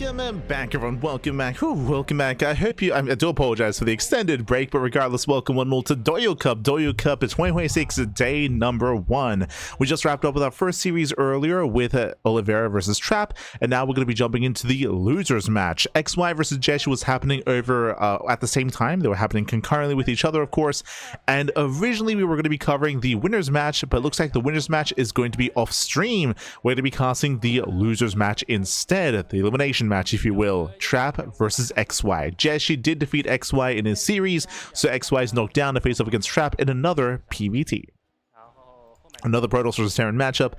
Welcome back, everyone. Welcome back. Whew, welcome back. I hope you. I do apologize for the extended break, but regardless, welcome one more to Douyu Cup. Douyu Cup is 2026 day number 1. We just wrapped up with our first series earlier with Oliveira versus Trap, and now we're going to be jumping into the losers match. XY versus Jesh was happening over at the same time. They were happening concurrently with each other, of course. And originally we were going to be covering the winners match, but it looks like the winners match is going to be off stream. We're going to be casting the losers match instead, the elimination match, if you will. Trap versus XY. Jeshi did defeat XY in his series, so XY is knocked down to face off against Trap in another PvT. Another Protoss versus Terran matchup.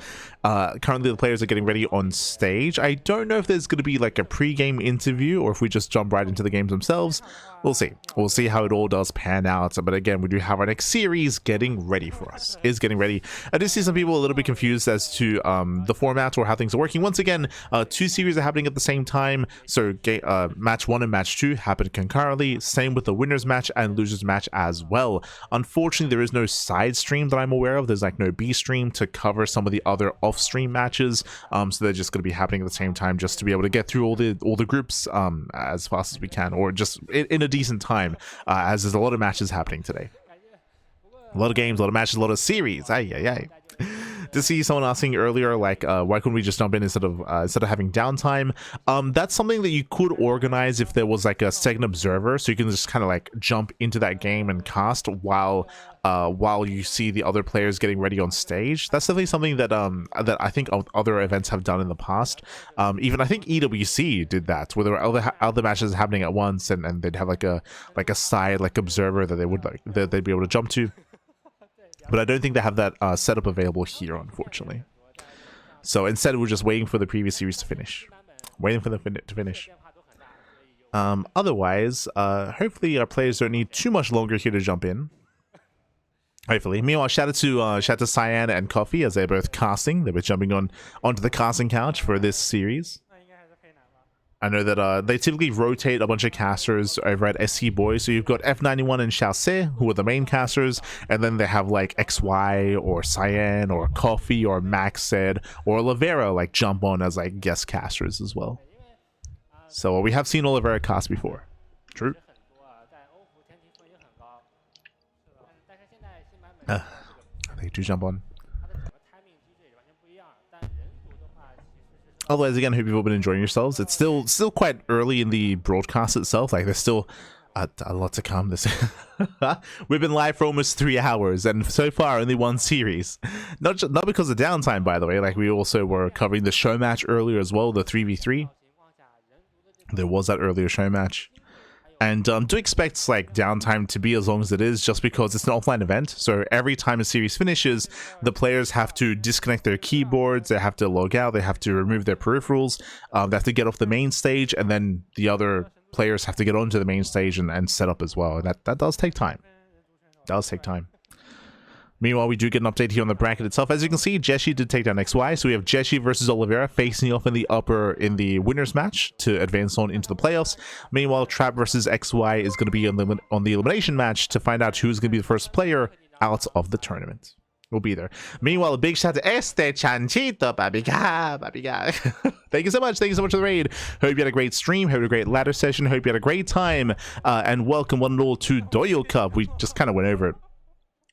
Currently the players are getting ready on stage. I don't know if there's going to be like a pre-game interview or if we just jump right into the games themselves. We'll see. We'll see how it all does pan out. But again, we do have our next series getting ready for us. Is getting ready. I did see some people a little bit confused as to the format or how things are working. Once again, 2 series are happening at the same time. So match 1 and match 2 happen concurrently. Same with the winners match and losers match as well. Unfortunately, there is no side stream that I'm aware of. There's like no B stream to cover some of the other off-stream matches, so they're just going to be happening at the same time just to be able to get through all the groups as fast as we can, or just in a decent time, as there's a lot of matches happening today. A lot of games, a lot of matches, a lot of series. To see someone asking earlier, like, why couldn't we just jump in instead of having downtime? That's something that you could organize if there was like a second observer, so you can just kind of like jump into that game and cast while you see the other players getting ready on stage. That's definitely something that that I think other events have done in the past. Even I think EWC did that, where there were other matches happening at once, and they'd have like a side like observer that they would that they'd be able to jump to. But I don't think they have that setup available here, unfortunately. So instead, we're just waiting for the previous series to finish. Waiting for them to finish. Otherwise, hopefully our players don't need too much longer here to jump in. Hopefully. Meanwhile, shout out to Cyan and Coffee as they're both casting. They were jumping onto the casting couch for this series. I know that they typically rotate a bunch of casters over at SC Boys. So you've got F91 and Xiaoxie, who are the main casters, and then they have like XY or Cyan or Coffee or Maxed or Oliveira like jump on as like guest casters as well. So we have seen Oliveira cast before. True. They do jump on. Otherwise, again, I hope you've all been enjoying yourselves. It's still quite early in the broadcast itself. Like, there's still a lot to come. We've been live for almost 3 hours, and so far only 1 series. Not because of downtime, by the way. Like, we also were covering the show match earlier as well, the 3v3. There was that earlier show match. And do expect like downtime to be as long as it is, just because it's an offline event. So every time a series finishes, the players have to disconnect their keyboards, they have to log out, they have to remove their peripherals, they have to get off the main stage, and then the other players have to get onto the main stage and set up as well. And that does take time. It does take time. Meanwhile, we do get an update here on the bracket itself. As you can see, Jeshi did take down XY, so we have Jeshi versus Oliveira facing off in the winners match to advance on into the playoffs. Meanwhile, Trap versus XY is going to be on the elimination match to find out who's going to be the first player out of the tournament. We'll be there. Meanwhile, a big shout to Chanchito, Babiga. Thank you so much. Thank you so much for the raid. Hope you had a great stream. Hope you had a great ladder session. Hope you had a great time. And welcome one and all to Douyu Cup. We just kind of went over it.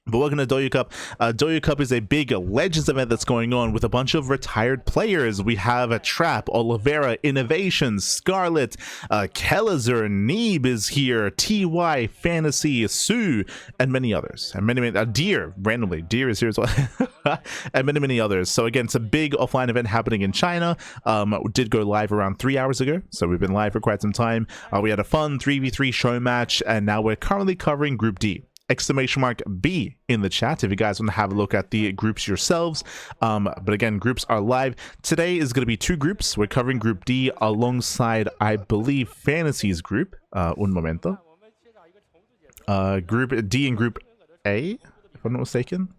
But welcome to Douyu Cup. Douyu Cup is a big Legends event that's going on with a bunch of retired players. We have a Trap, Oliveira, Innovation, Scarlet, Kelezer, Neeb is here, TY, Fantasy, Sue, and many others. And many Deer, randomly, Deer is here as well. And many others. So again, it's a big offline event happening in China. We did go live around 3 hours ago, so we've been live for quite some time. We had a fun 3v3 show match, and now we're currently covering Group D. !B in the chat if you guys want to have a look at the groups yourselves. But again, groups are live. Today is going to be 2 groups. We're covering Group D alongside, I believe, Fantasy's group. Un momento. Group D and Group A, if I'm not mistaken.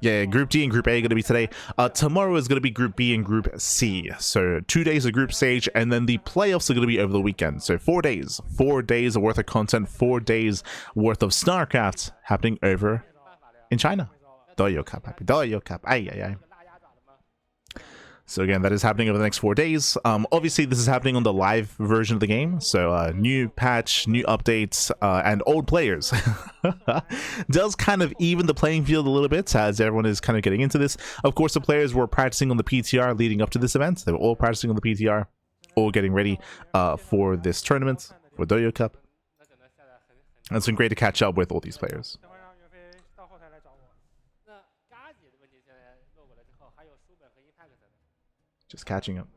Yeah, Group D and Group A are going to be today. Tomorrow is going to be Group B and Group C. So 2 days of group stage, and then the playoffs are going to be over the weekend. So 4 days. 4 days worth of content, 4 days worth of StarCraft happening over in China. Douyu Cup, happy Douyu Cup. Ay. So again, that is happening over the next 4 days. Obviously, this is happening on the live version of the game. So new patch, new updates, and old players. Does kind of even the playing field a little bit as everyone is kind of getting into this. Of course, the players were practicing on the PTR leading up to this event. They were all practicing on the PTR, all getting ready for this tournament, for Douyu Cup. And it's been great to catch up with all these players. Just catching up.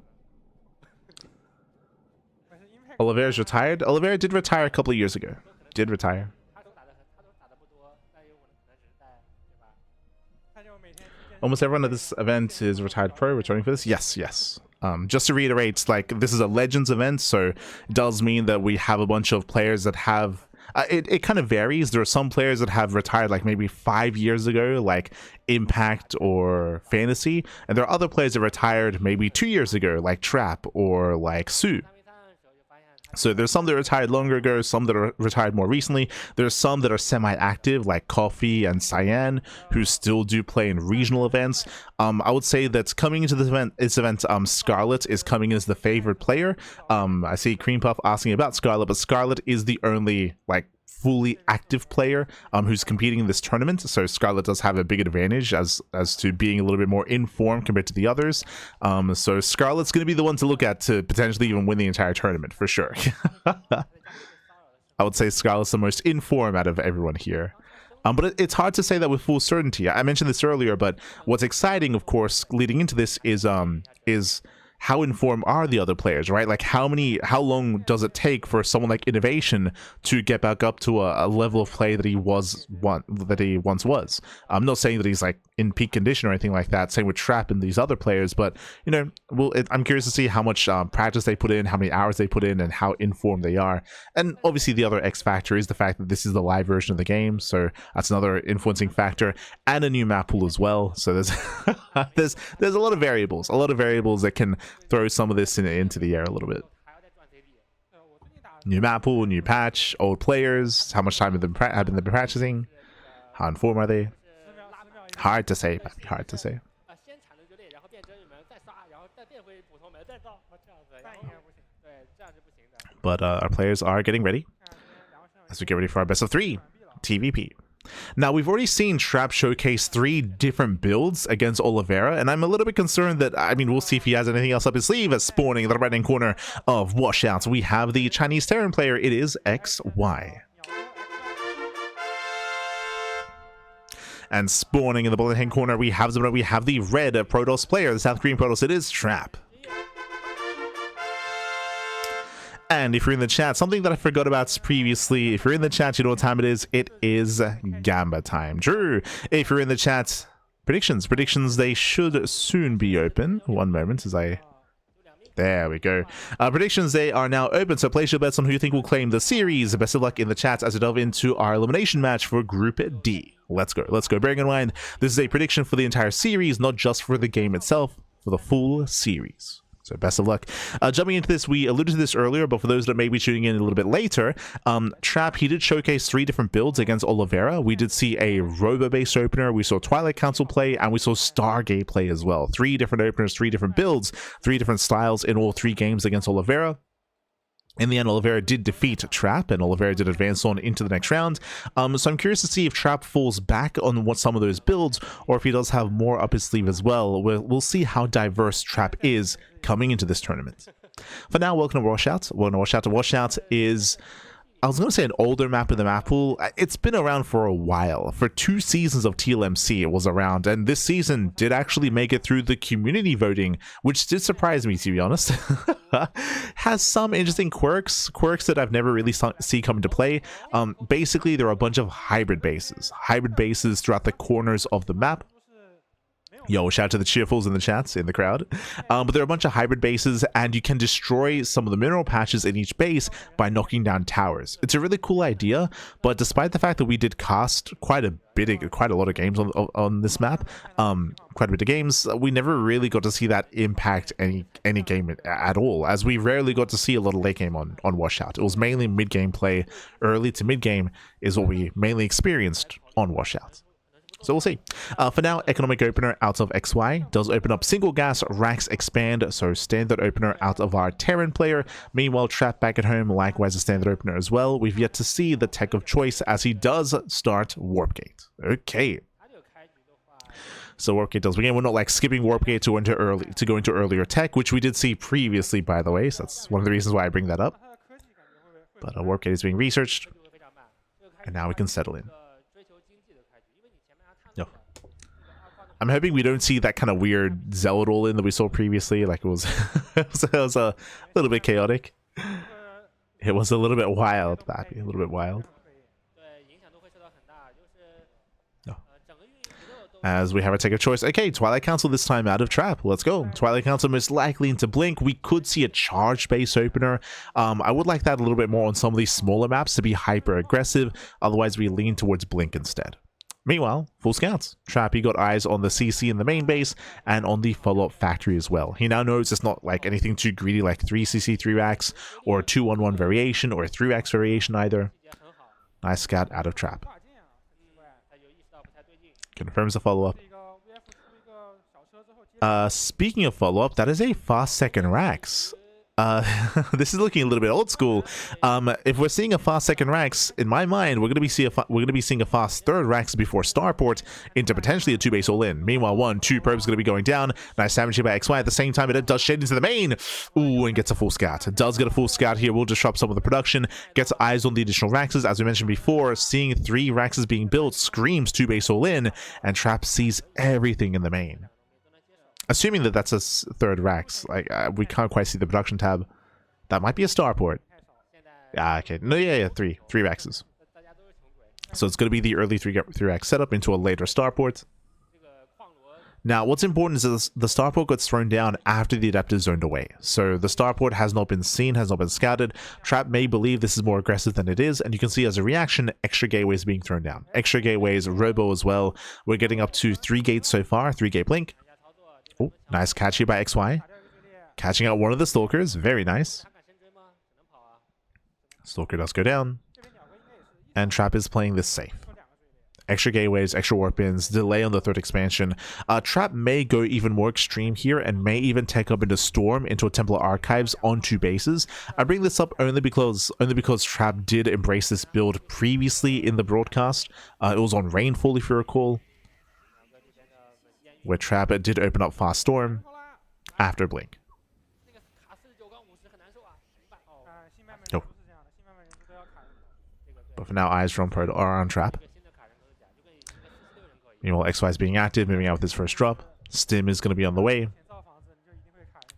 Oliveira's retired. Oliveira did retire a couple of years ago. Did retire. Almost everyone at this event is retired pro, returning for this. Yes, yes. Just to reiterate, like, this is a Legends event, so it does mean that we have a bunch of players that have... it kind of varies. There are some players that have retired like maybe 5 years ago, like Impact or Fantasy, and there are other players that retired maybe 2 years ago, like Trap or like Sue. So there's some that retired longer ago, some that are retired more recently. There's some that are semi-active, like Coffee and Cyan, who still do play in regional events. I would say that coming into this event, Scarlet is coming in as the favorite player. I see Cream Puff asking about Scarlet, but Scarlet is the only like fully active player who's competing in this tournament, so Scarlet does have a big advantage as to being a little bit more informed compared to the others. So Scarlet's going to be the one to look at to potentially even win the entire tournament for sure. I would say Scarlet's the most informed out of everyone here. But it's hard to say that with full certainty. I mentioned this earlier, but what's exciting, of course, leading into this is how informed are the other players, right? Like how long does it take for someone like Innovation to get back up to a level of play that he once was? I'm not saying that he's like in peak condition or anything like that. Same with Trap and these other players, but you know, I'm curious to see how much practice they put in, how many hours they put in, and how informed they are. And obviously, the other X factor is the fact that this is the live version of the game, so that's another influencing factor, and a new map pool as well. So there's there's a lot of variables, that can throw some of this into the air a little bit. New map pool, new patch, old players, how much time have they been practicing, how informed are they? Hard to say, baby, hard to say. But our players are getting ready as we get ready for our best of 3 TVP. Now, we've already seen Trap showcase 3 different builds against Oliveira, and I'm a little bit concerned that, I mean, we'll see if he has anything else up his sleeve. As spawning in the right-hand corner of Washouts, we have the Chinese Terran player. It is XY. And spawning in the bottom-hand corner, we have the red Protoss player, the South Korean Protoss. It is Trap. And if you're in the chat, something that I forgot about previously, if you're in the chat, you know what time it is. It is Gamba time. Drew, if you're in the chat, predictions, they should soon be open. One moment as I... There we go. Predictions, they are now open, so place your bets on who you think will claim the series. Best of luck in the chat as we delve into our elimination match for Group D. Let's go. Bearing in mind, this is a prediction for the entire series, not just for the game itself, for the full series. So best of luck. Jumping into this, we alluded to this earlier, but for those that may be tuning in a little bit later, Trap, he did showcase 3 different builds against Oliveira. We did see a Robo-based opener, we saw Twilight Council play, and we saw Stargate play as well. 3 different openers, 3 different builds, 3 different styles in all 3 games against Oliveira. In the end, Oliveira did defeat Trap, and Oliveira did advance on into the next round. So I'm curious to see if Trap falls back on some of those builds, or if he does have more up his sleeve as well. We'll see how diverse Trap is coming into this tournament. For now, welcome to Washout. Washout is... I was going to say an older map in the map pool. It's been around for a while. For 2 seasons of TLMC, it was around, and this season did actually make it through the community voting, which did surprise me, to be honest. Has some interesting quirks that I've never really seen come into play. Basically, there are a bunch of hybrid bases throughout the corners of the map. Yo, shout out to the cheerfuls in the chats, in the crowd. But there are a bunch of hybrid bases, and you can destroy some of the mineral patches in each base by knocking down towers. It's a really cool idea, but despite the fact that we did cast quite a lot of games on this map, quite a bit of games, we never really got to see that impact any game at all, as we rarely got to see a lot of late game on Washout. It was mainly mid-game play. Early to mid-game is what we mainly experienced on Washout. So we'll see. For now, economic opener out of XY does open up single gas, racks expand, so standard opener out of our Terran player. Meanwhile, Trap back at home, likewise a standard opener as well. We've yet to see the tech of choice as he does start Warp Gate. Okay. So Warp Gate does begin. We're not like skipping Warp Gate to go into earlier tech, which we did see previously, by the way. So that's one of the reasons why I bring that up. But Warp Gate is being researched, and now we can settle in. No. I'm hoping we don't see that kind of weird Zealot all-in that we saw previously. Like it was, it was a little bit chaotic. It was a little bit wild, Bappy. A little bit wild. No. As we have a take of choice. Okay, Twilight Council this time out of Trap. Let's go. Twilight Council most likely into Blink. We could see a charge base opener. I would like that a little bit more on some of these smaller maps to be hyper aggressive. Otherwise, we lean towards Blink instead. Meanwhile, full scouts. Trappy got eyes on the CC in the main base and on the follow-up factory as well. He now knows it's not like anything too greedy like 3CC 3-racks or a 2-1-1 variation or a 3-racks variation either. Nice scout out of Trap. Confirms the follow-up. Speaking of follow-up, that is a fast second racks. This is looking a little bit old school. If we're seeing a fast second racks, in my mind, we're going to be seeing a fast third racks before Starport into potentially a 2-base all-in. Meanwhile, 1-2 probes going to be going down. Nice damage here by XY. At the same time, it does shed into the main. Ooh, and gets a full scout. It does get a full scout here. Will disrupt some of the production. Gets eyes on the additional raxes. As we mentioned before, seeing 3 raxes being built screams 2-base all-in, and Trap sees everything in the main. Assuming that that's a third racks, like we can't quite see the production tab. That might be a starport. Okay. No, yeah, 3 raxes. So it's going to be the early 3 rack setup into a later starport. Now, what's important is that the starport gets thrown down after the adapter is zoned away. So the starport has not been seen, has not been scouted. Trap may believe this is more aggressive than it is, and you can see as a reaction, extra gateways being thrown down. Extra gateways, robo as well. We're getting up to 3 gates so far, 3-gate blink. Oh, nice catch here by XY. Catching out one of the Stalkers. Very nice. Stalker does go down. And Trap is playing this safe. Extra gateways, extra warp ins, delay on the third expansion. Trap may go even more extreme here and may even take up into Storm into a Templar Archives on 2 bases. I bring this up only because Trap did embrace this build previously in the broadcast. It was on Rainfall, if you recall, where Trap did open up Fast Storm after Blink. Oh. But for now, eyes from Pro are on Trap. Meanwhile, XY is being active, moving out with his first drop. Stim is going to be on the way.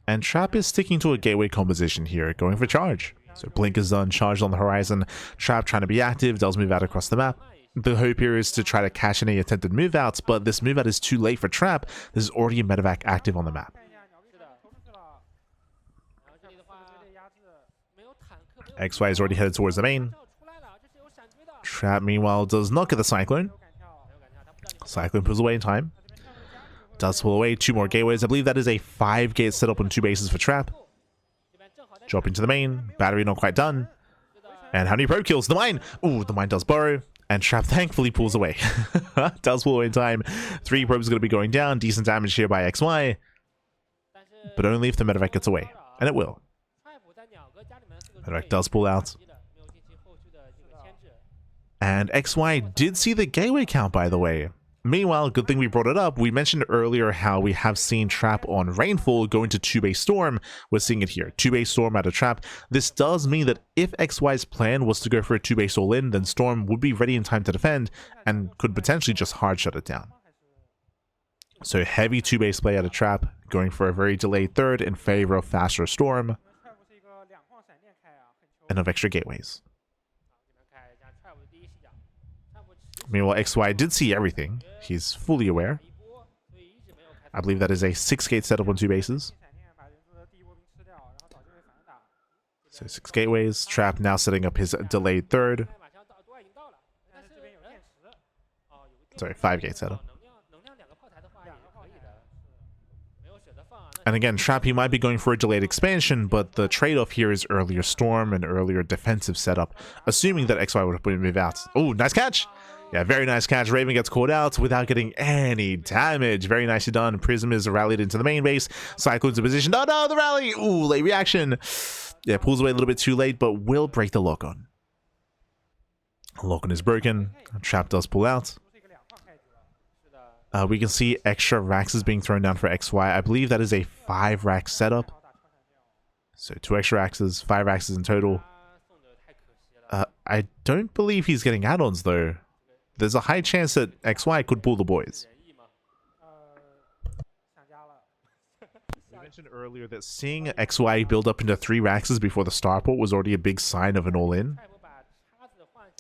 And Trap is sticking to a gateway composition here, going for charge. So Blink is done, charge on the horizon. Trap trying to be active, does move out across the map. The hope here is to try to cash any attempted move outs, but this move out is too late for Trap. There's already a medevac active on the map. XY is already headed towards the main. Trap, meanwhile, does not get the Cyclone. Cyclone pulls away in time. Does pull away 2 more gateways. I believe that is a 5-gate setup on 2 bases for Trap. Drop into the main. Battery not quite done. And how many probe kills? The mine! Ooh, the mine does burrow. And Trap thankfully pulls away. Does pull away in time. 3 probes are going to be going down. Decent damage here by XY. But only if the medevac gets away. And it will. Medevac does pull out. And XY did see the gateway count, by the way. Meanwhile, good thing we brought it up. We mentioned earlier how we have seen Trap on Rainfall go into 2-base Storm. We're seeing it here. 2-base Storm out of Trap. This does mean that if XY's plan was to go for a 2-base all-in, then Storm would be ready in time to defend and could potentially just hard shut it down. So heavy 2-base play out of Trap, going for a very delayed third in favor of faster Storm and of extra gateways. Meanwhile, XY did see everything. He's fully aware. I believe that is a 6-gate setup on 2 bases. So 6 gateways. Trap now setting up his delayed third. Sorry, 5-gate setup. And again, Trap, he might be going for a delayed expansion, but the trade-off here is earlier Storm and earlier defensive setup, assuming that XY would move out. Oh, nice catch! Yeah, very nice catch. Raven gets caught out without getting any damage. Very nicely done. Prism is rallied into the main base. Cyclone's in position. Oh no, the rally! Ooh, late reaction. Yeah, pulls away a little bit too late, but will break the lock-on. Lock-on is broken. Trap does pull out. We can see extra racks is being thrown down for XY. I believe that is a 5-rack setup. So 2 extra axes, 5 axes in total. I don't believe he's getting add-ons though. There's a high chance that XY could pull the boys. We mentioned earlier that seeing XY build up into 3 Raxes before the starport was already a big sign of an all-in.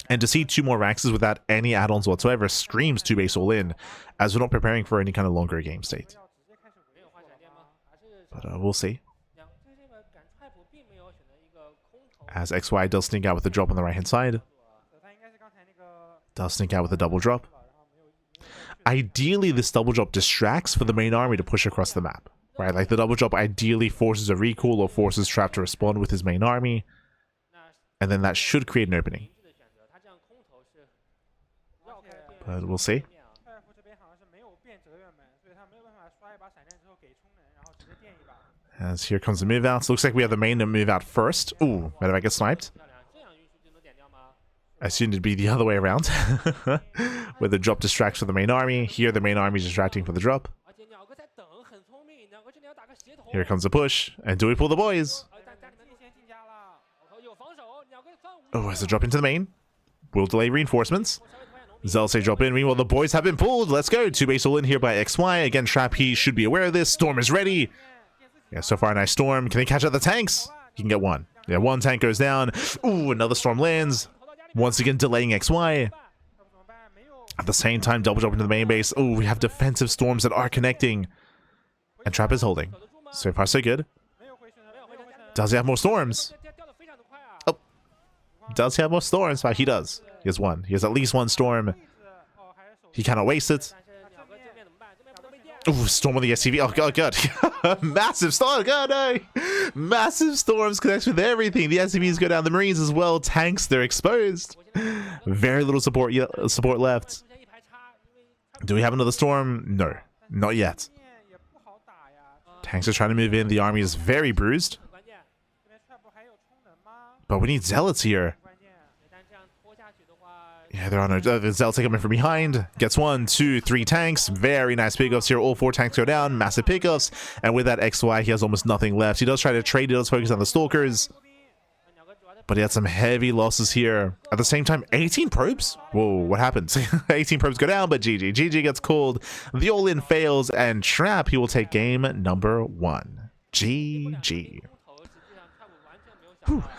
And to see 2 more Raxes without any add-ons whatsoever screams 2-base all-in, as we're not preparing for any kind of longer game state. But we'll see. As XY does sneak out with the drop on the right-hand side. Does sneak out with a double drop. Ideally, this double drop distracts for the main army to push across the map. Right, like the double drop ideally forces a recall or forces Trap to respond with his main army. And then that should create an opening. But we'll see. As here comes the move out. Looks like we have the main move out first. Ooh, Medevac gets sniped. I assumed it'd be the other way around. Where the drop distracts for the main army. Here the main army is distracting for the drop. Here comes the push. And do we pull the boys? Oh, has a drop into the main. Will delay reinforcements. Zelsay drop in. Meanwhile, the boys have been pulled. Let's go. 2-base all in here by XY. Again, Trap, he should be aware of this. Storm is ready. Yeah, so far, a nice Storm. Can he catch out the tanks? He can get 1. Yeah, 1 tank goes down. Ooh, another Storm lands. Once again, delaying XY. At the same time, double drop into the main base. Oh, we have defensive Storms that are connecting. And Trap is holding. So far, so good. Does he have more Storms? Oh. Does he have more Storms? Well, he does. He has 1. He has at least 1 Storm. He cannot waste it. Ooh, Storm on the SCV. Oh, God, God. Massive storm. God, no. Massive Storms connects with everything. The SCVs go down. The Marines as well. Tanks, they're exposed. Very little support left. Do we have another Storm? No, not yet. Tanks are trying to move in. The army is very bruised. But we need Zealots here. Yeah, there are no Zealots coming from behind. Gets 1, 2, 3 tanks. Very nice pickups here. All 4 tanks go down. Massive pickups. And with that XY, he has almost nothing left. He does try to trade. He does focus on the Stalkers. But he had some heavy losses here. At the same time, 18 probes? Whoa, what happened? 18 probes go down, but GG. GG gets called. The all-in fails. And Trap, he will take game number 1. GG.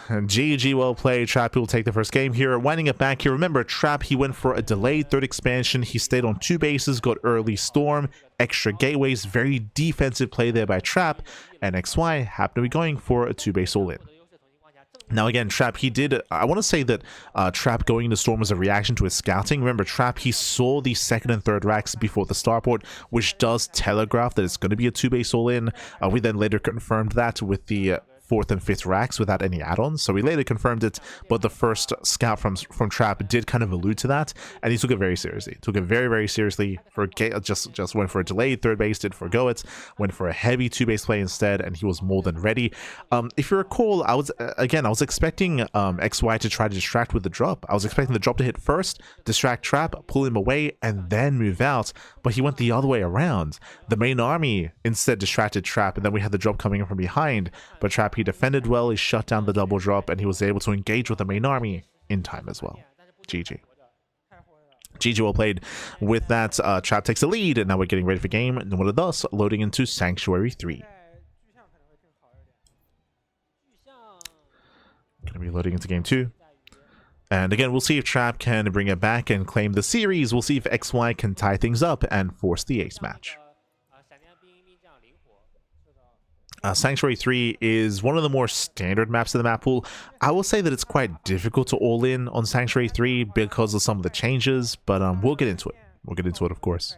And GG, well played. Trap, he will take the first game here. Winding it back here, remember, Trap, he went for a delayed 3rd expansion. He stayed on 2 bases, got early Storm, extra gateways. Very defensive play there by Trap. And XY happened to be going for a 2-base all-in. Now again, Trap, he did, I want to say that Trap going into Storm was a reaction to his scouting. Remember, Trap, he saw the 2nd and 3rd racks before the starport, which does telegraph that it's going to be a 2-base all-in. We then later confirmed that with the 4th and 5th racks without any add-ons, so we later confirmed it, but the first scout from Trap did kind of allude to that, and he took it very seriously. Took it very, very seriously. For just went for a delayed 3rd base, did forgo it, went for a heavy 2-base play instead, and he was more than ready. If you recall, I was expecting XY to try to distract with the drop. I was expecting the drop to hit first, distract Trap, pull him away, and then move out, but he went the other way around. The main army instead distracted Trap, and then we had the drop coming in from behind, but Trap, he defended well, he shut down the double drop, and he was able to engage with the main army in time as well. GG. GG, well played. With that, Trap takes the lead, and now we're getting ready for game number thus, loading into Sanctuary 3. Gonna be loading into game 2. And again, we'll see if Trap can bring it back and claim the series. We'll see if XY can tie things up and force the ace match. Sanctuary 3 is one of the more standard maps in the map pool. I will say that it's quite difficult to all in on Sanctuary 3 because of some of the changes, but we'll get into it. We'll get into it, of course.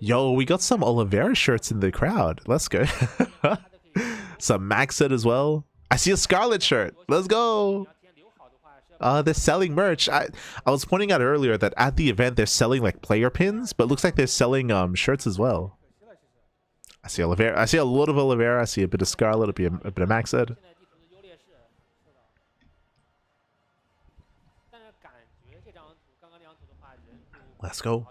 Yo, we got some Oliveira shirts in the crowd. Let's go. Some Max set as well. I see a Scarlet shirt. Let's go. They're selling merch. I was pointing out earlier that at the event they're selling like player pins, but it looks like they're selling shirts as well. I see Oliveira. I see a lot of Oliveira. I see a bit of Scarlet, a bit of Maxed. Let's go.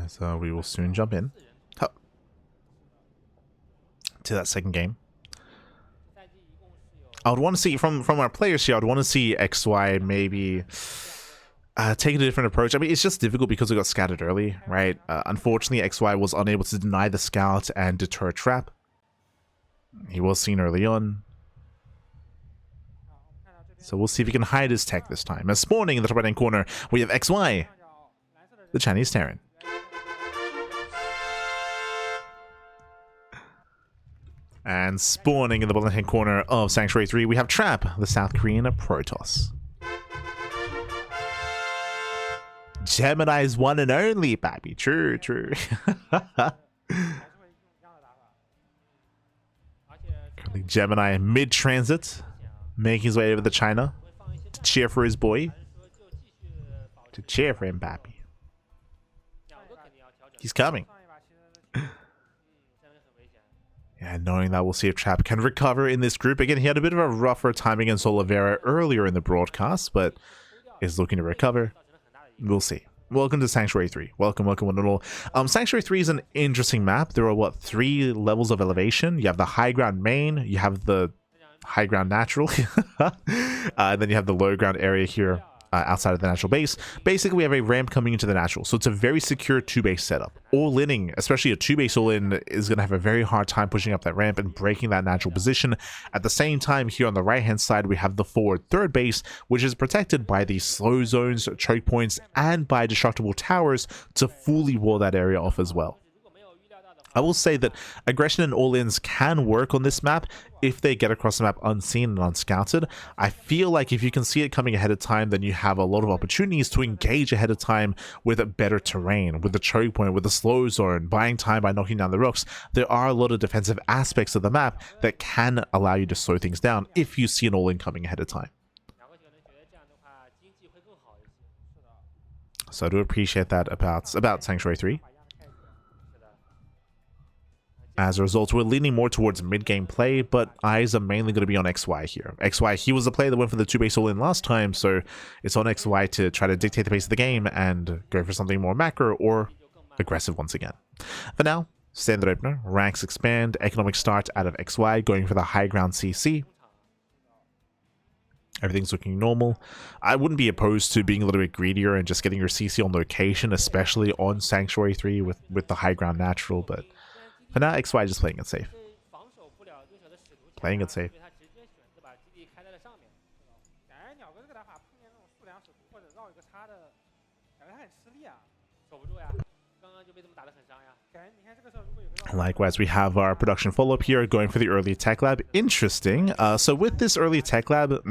So we will soon jump in to that second game. I would want to see from our players here. I'd want to see XY maybe taking a different approach. I mean, it's just difficult because we got scattered early, right? Unfortunately, XY was unable to deny the scout and deter a trap. He was seen early on. So we'll see if he can hide his tech this time. As spawning in the top right-hand corner, we have XY, the Chinese Terran. And spawning in the bottom hand corner of Sanctuary 3, we have Trap, the South Korean Protoss. Gemini's one and only, baby. True, true. Currently Gemini mid-transit, making his way over to China to cheer for his boy. To cheer for him, baby. He's coming. Yeah, knowing that, we'll see if Trap can recover in this group. Again, he had a bit of a rougher time against Oliveira earlier in the broadcast, but is looking to recover. We'll see. Welcome to Sanctuary 3. Welcome, welcome, one and all. Sanctuary 3 is an interesting map. There are, what, 3 levels of elevation? You have the high ground main, you have the high ground natural, and then you have the low ground area here. Outside of the natural base. Basically, we have a ramp coming into the natural, so it's a very secure 2-base setup. All-inning, especially a 2-base all-in, is going to have a very hard time pushing up that ramp and breaking that natural position. At the same time, here on the right-hand side, we have the forward 3rd base, which is protected by the slow zones, choke points, and by destructible towers to fully wall that area off as well. I will say that aggression and all-ins can work on this map if they get across the map unseen and unscouted. I feel like if you can see it coming ahead of time, then you have a lot of opportunities to engage ahead of time with a better terrain, with the choke point, with the slow zone, buying time by knocking down the rocks. There are a lot of defensive aspects of the map that can allow you to slow things down if you see an all-in coming ahead of time. So I do appreciate that about Sanctuary 3. As a result, we're leaning more towards mid-game play, but eyes are mainly going to be on XY here. XY, he was the player that went for the 2-base all-in last time, so it's on XY to try to dictate the pace of the game and go for something more macro or aggressive once again. For now, standard opener, ranks expand, economic start out of XY, going for the high ground CC. Everything's looking normal. I wouldn't be opposed to being a little bit greedier and just getting your CC on location, especially on Sanctuary 3 with the high ground natural, but for now, XY just playing it safe. Playing it safe. Likewise, we have our production follow-up here going for the early tech lab. Interesting. So with this early tech lab,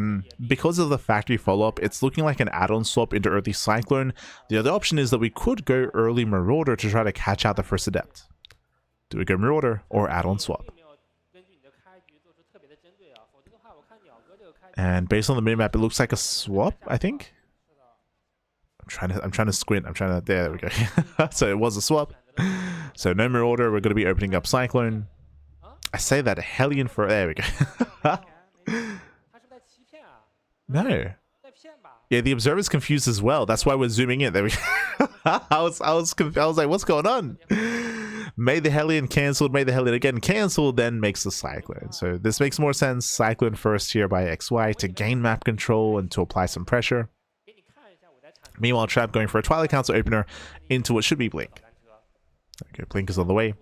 because of the factory follow-up, it's looking like an add-on swap into early Cyclone. The other option is that we could go early Marauder to try to catch out the first Adept. Do we go Marauder or add-on swap? And based on the minimap, it looks like a swap, I think. I'm trying to squint. There we go. So it was a swap. So no Marauder. We're going to be opening up Cyclone. I say that Hellion for... There we go. No. Yeah, the observer's confused as well. That's why we're zooming in. There we go. I was like, what's going on? Made the Hellion cancelled, made the Hellion again cancelled, then makes the Cyclone. So this makes more sense. Cyclone first here by XY to gain map control and to apply some pressure. Meanwhile, Trap going for a Twilight Council opener into what should be Blink. Okay, Blink is on the way.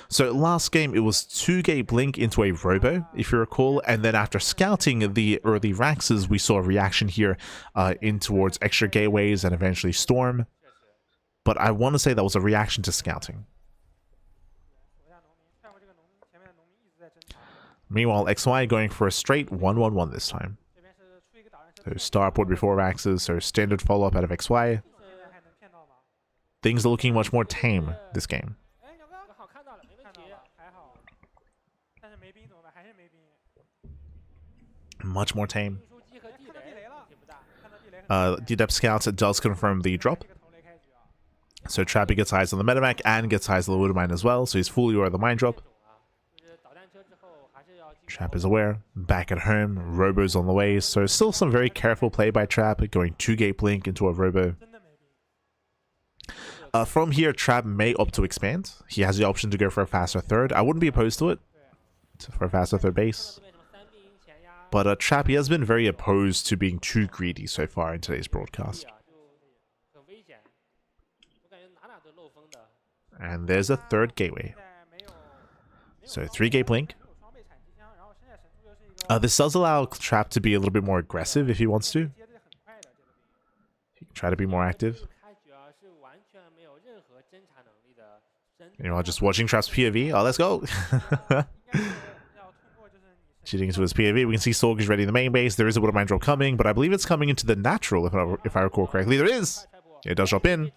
So last game, it was 2-gate Blink into a Robo, if you recall, and then after scouting the early Raxes, we saw a reaction here in towards extra gateways and eventually Storm. But I want to say that was a reaction to scouting. Meanwhile, XY going for a straight 1-1-1 this time. So Starport before Raxes, so standard follow-up out of XY. things are looking much more tame this game. Much more tame. The depth scouts, it does confirm the drop. So Trappy gets eyes on the medevac and gets eyes on the water mine as well, so he's fully aware of the mine drop. Trap is aware. Back at home, Robo's on the way, so still some very careful play by Trap, going 2-gate blink into a Robo. From here, Trap may opt to expand. He has the option to go for a faster third. I wouldn't be opposed to it, for a faster third base. But Trap, he has been very opposed to being too greedy so far in today's broadcast. And there's a third gateway. So 3-gate blink. This does allow Trap to be a little bit more aggressive if he wants to. He can try to be more active. Meanwhile, just watching Trap's POV. Oh, let's go. Cheating into his POV. We can see Sorg is ready in the main base. There is a water mine drop coming, but I believe it's coming into the natural, if I recall correctly. There is. It does drop in.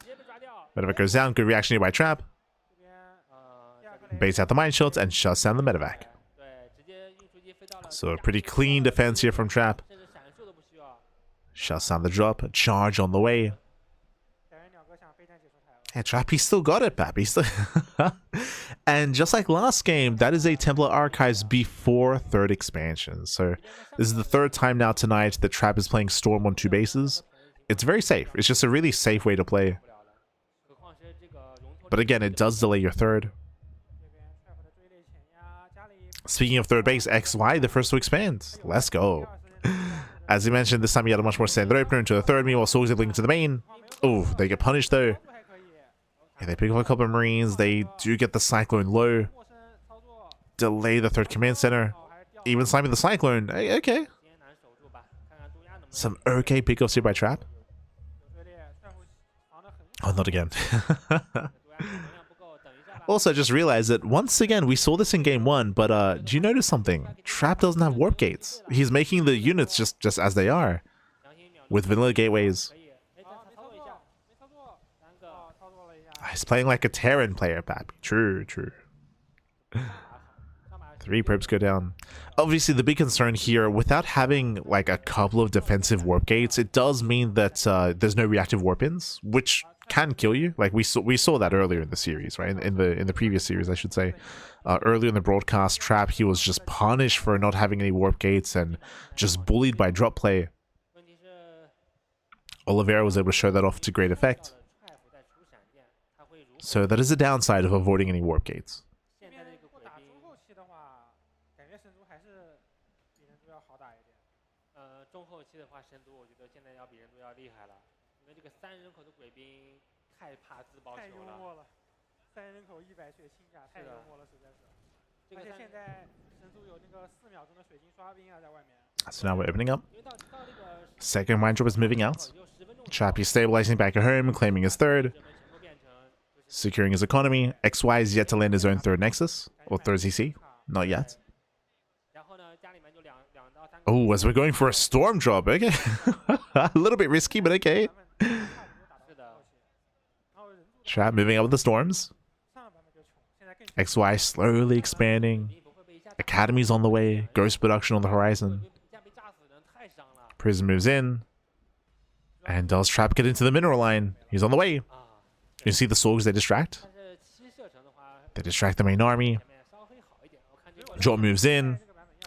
Medevac goes down. Good reaction here by Trap. Baits out the mine shots and shuts down the medevac. So a pretty clean defense here from Trap. Shuts down the drop. A charge on the way. Yeah, Trap, he still got it, Pap. And just like last game, that is a Templar Archives before third expansion. So this is the third time now tonight that Trap is playing Storm on 2 bases. It's very safe. It's just a really safe way to play. But again, it does delay your third. Speaking of third base, XY, the first to expand. Let's go. As you mentioned, this time you had a much more standard opener into the third. Meanwhile, Sorg's able to the main. Oh, they get punished though. Yeah, they pick up a couple of Marines. They do get the Cyclone low. Delay the third command center. Even slamming the Cyclone. Hey, okay. Some okay pickups here by Trap. Oh, not again. Also, I just realized that once again, we saw this in game 1, but do you notice something? Trap doesn't have warp gates. He's making the units just as they are, with vanilla gateways. He's playing like a Terran player, Pappy. True, true. 3 probes go down. Obviously, the big concern here, without having like a couple of defensive warp gates, it does mean that there's no reactive warp-ins, which can kill you. Like we saw that earlier in the series, right? In the previous series, I should say. Earlier in the broadcast, Trap, he was just punished for not having any warp gates and just bullied by drop play. Oliveira was able to show that off to great effect. So that is a downside of avoiding any warp gates. So now we're opening up. Second mine drop is moving out. Trap is stabilizing back at home, claiming his third. Securing his economy. XY is yet to land his own third Nexus. Or third ZC. Not yet. Oh, as we're going for a storm drop. Okay. A little bit risky, but okay. Trap moving up with the storms. XY slowly expanding. Academy's on the way. Ghost production on the horizon. Prism moves in. And does Trap get into the mineral line? He's on the way. You see the Sorgs, they distract. They distract the main army. Drop moves in.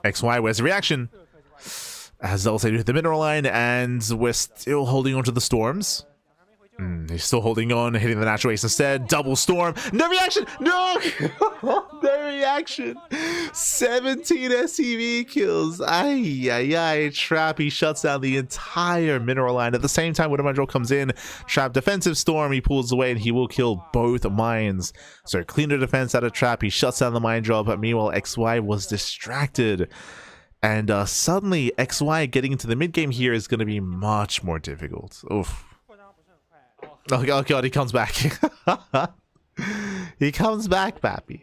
XY, where's the reaction? As they'll say, hit the mineral line, and we're still holding on to the storms. He's still holding on, hitting the natural ace instead. Double storm. No reaction! No! No reaction! 17 SCV kills. Ay, ay, ay. Trap, he shuts down the entire mineral line. At the same time, when a mine comes in, Trap defensive storm, he pulls away, and he will kill both mines. So cleaner defense out of Trap. He shuts down the mine drop, but meanwhile, XY was distracted. And suddenly, XY getting into the mid game here is going to be much more difficult. Oof. Oh god, he comes back. He comes back, Pappy.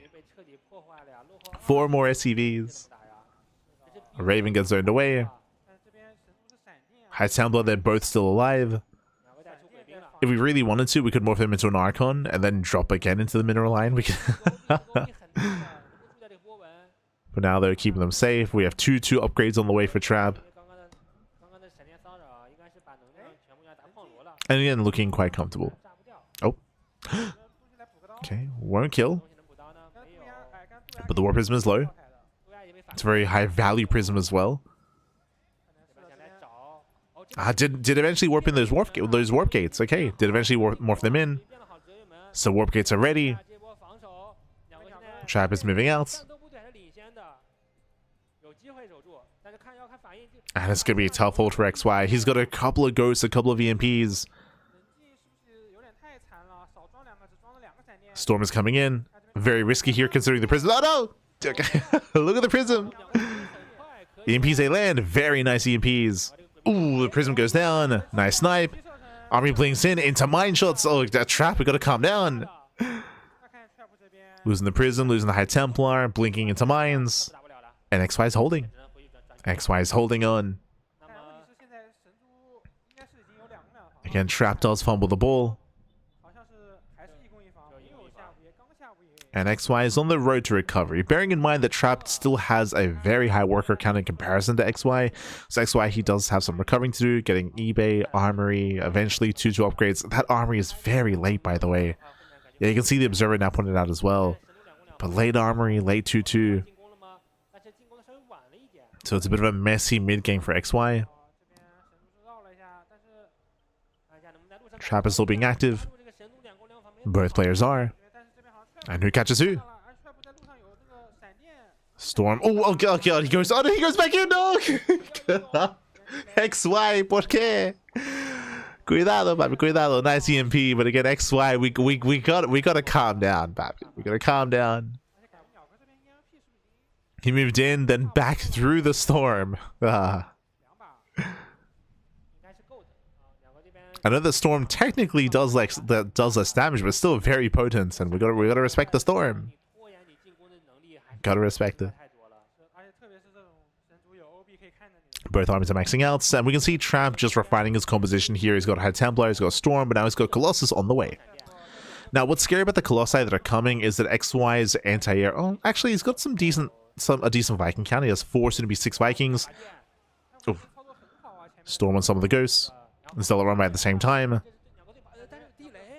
4 more SCVs. Raven gets zoned away. High Templar, they're both still alive. If we really wanted to, we could morph him into an Archon and then drop again into the mineral line. We could but now they're keeping them safe. We have 2 upgrades on the way for Trap. And again, looking quite comfortable. Oh. Okay, won't kill. But the Warp Prism is low. It's a very high value Prism as well. Did eventually warp in those warp gates. Okay, did eventually morph them in. So warp gates are ready. Trap is moving out. And it's going to be a tough hold for XY. He's got a couple of ghosts, a couple of EMPs. Storm is coming in. Very risky here considering the prism. Oh no! Okay. Look at the prism. EMPs they land. Very nice EMPs. Ooh, the prism goes down. Nice snipe. Army blinks in into mine shots. Oh, that Trap. We got to calm down. Losing the prism, losing the High Templar, blinking into mines. And XY is holding. XY is holding on. Again, Trap does fumble the ball. And XY is on the road to recovery. Bearing in mind that Trap still has a very high worker count in comparison to XY. So XY, he does have some recovering to do, getting eBay, Armory, eventually 2 upgrades. That Armory is very late, by the way. Yeah, you can see the Observer now pointed out as well. But late Armory, late 2-2. So it's a bit of a messy mid-game for XY. Trap is still being active. Both players are. And who catches who? Storm. Oh god, he goes. Oh no, he goes back in. No. XY, ¿por qué? Cuidado, papi, cuidado. Nice EMP, but again, XY, we gotta calm down, papi. We gotta calm down. He moved in, then back through the storm. I know the storm technically does less damage, but it's still very potent, and we gotta respect the storm. Gotta respect it. Both armies are maxing out, and we can see Trap just refining his composition here. He's got High Templar, he's got Storm, but now he's got Colossus on the way. Now, what's scary about the Colossi that are coming is that XY's anti-air. Oh, actually, he's got a decent Viking count. He has 4, soon to be 6 Vikings. Oof. Storm on some of the ghosts. And still run by at the same time.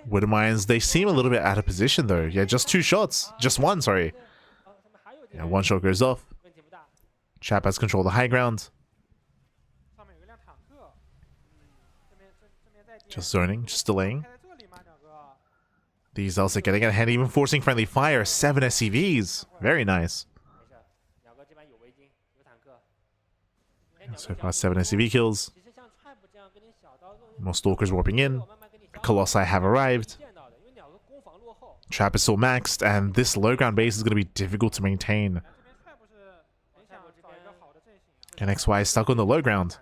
Widow Mines, they seem a little bit out of position though. Yeah, just 2 shots. Just 1, sorry. Yeah, 1 shot goes off. Trap has control of the high ground. Just zoning, just delaying. These also getting ahead, even forcing friendly fire. 7 SCVs. Very nice. So far, 7 SCV kills. More Stalkers warping in. Colossi have arrived. Trap is still maxed, and this low ground base is going to be difficult to maintain. And XY is stuck on the low ground.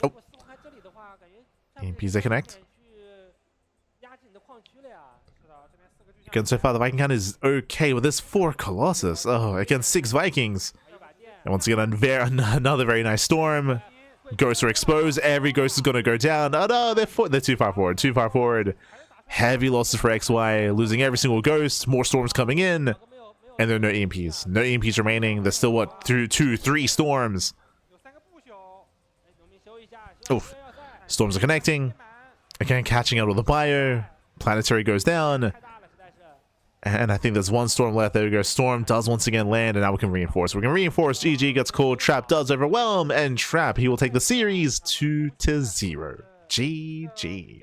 Oh. EMPs they connect. Again, so far the Viking count is okay with this 4 Colossus. Oh, against 6 Vikings. And once again, another very nice storm. Ghosts are exposed. Every ghost is going to go down. Oh no, they're too far forward. Too far forward. Heavy losses for XY. Losing every single ghost. More storms coming in. And there are no EMPs. No EMPs remaining. There's still, what, 2, 3 storms. Oof. Storms are connecting. Again, catching out with the bio. Planetary goes down. And I think there's 1 storm left. There we go. Storm does once again land, and now we can reinforce. We can reinforce. GG gets called. Trap does overwhelm, and Trap, he will take the series 2-0. GG.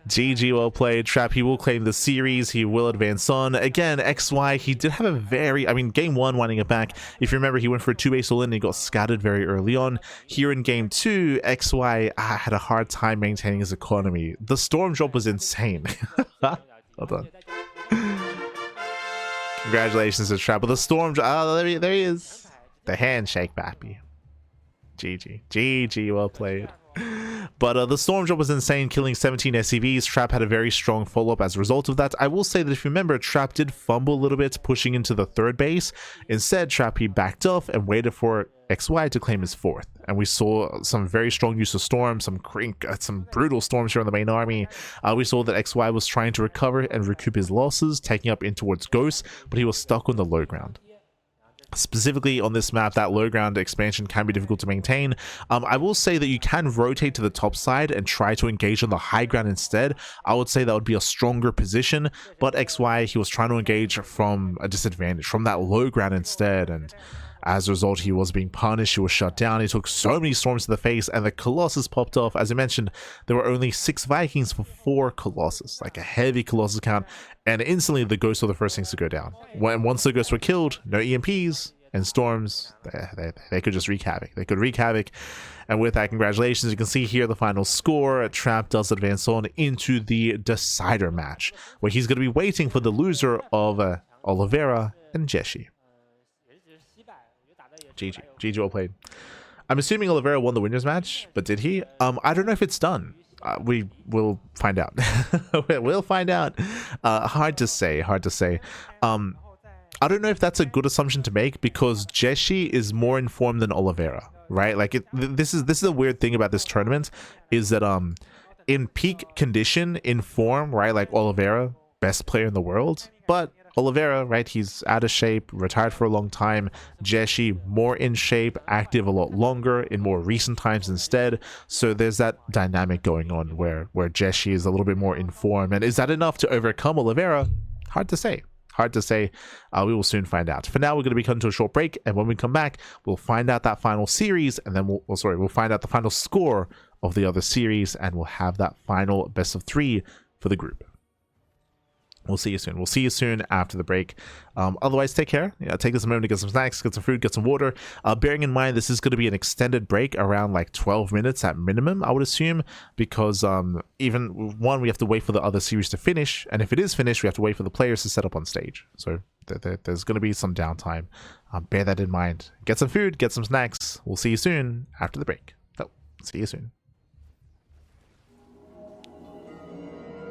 GG, well played. Trap, he will claim the series. He will advance on. Again, XY, he did have a very... I mean, game 1, winding it back. If you remember, he went for a 2-base all-in and he got scattered very early on. Here in game 2, XY had a hard time maintaining his economy. The storm drop was insane. Hold on. Congratulations to Trap. But the storm drop... Oh, there he is. The handshake, Bappy. GG. GG, well played. But the storm drop was insane, killing 17 SCVs. Trap had a very strong follow-up as a result of that. I will say that if you remember, Trap did fumble a little bit pushing into the 3rd base. Instead, Trap, he backed off and waited for XY to claim his 4th. And we saw some very strong use of Storm, some brutal storms here on the main army. We saw that XY was trying to recover and recoup his losses, taking up in towards Ghost, but he was stuck on the low ground. Specifically on this map, that low ground expansion can be difficult to maintain. I will say that you can rotate to the top side and try to engage on the high ground instead. I would say that would be a stronger position, but XY, he was trying to engage from a disadvantage, from that low ground instead, and as a result, he was being punished, he was shut down, he took so many storms to the face, and the Colossus popped off. As I mentioned, there were only 6 Vikings for 4 Colossus, like a heavy Colossus count, and instantly the Ghosts were the first things to go down. Once the Ghosts were killed, no EMPs and storms, they could just wreak havoc. They could wreak havoc, and with that, congratulations. You can see here the final score. Trap does advance on into the decider match, where he's going to be waiting for the loser of Oliveira and Jeshi. GG, well played. I'm assuming Oliveira won the winners match, but did he? I don't know if it's done. We will find out. We'll find out. Hard to say. I don't know if that's a good assumption to make, because Jeshi is more informed than Oliveira, right? Like this is a weird thing about this tournament, is that in peak condition, in form, right? Like Oliveira, best player in the world, but Oliveira, right, he's out of shape, retired for a long time. Jeshi, more in shape, active a lot longer in more recent times instead. So there's that dynamic going on where Jeshi is a little bit more informed. And is that enough to overcome Oliveira? Hard to say. We will soon find out. For now, we're going to be cutting to a short break, and when we come back, we'll find out that final series, and then we'll find out the final score of the other series, and we'll have that final best of 3 for the group. We'll see you soon. We'll see you soon after the break. Otherwise, take care. Take this moment to get some snacks, get some food, get some water. Bearing in mind, this is going to be an extended break, around like 12 minutes at minimum, I would assume, because even one, we have to wait for the other series to finish, and if it is finished, we have to wait for the players to set up on stage. So there's going to be some downtime. Bear that in mind. Get some food, get some snacks. We'll see you soon after the break. So, see you soon.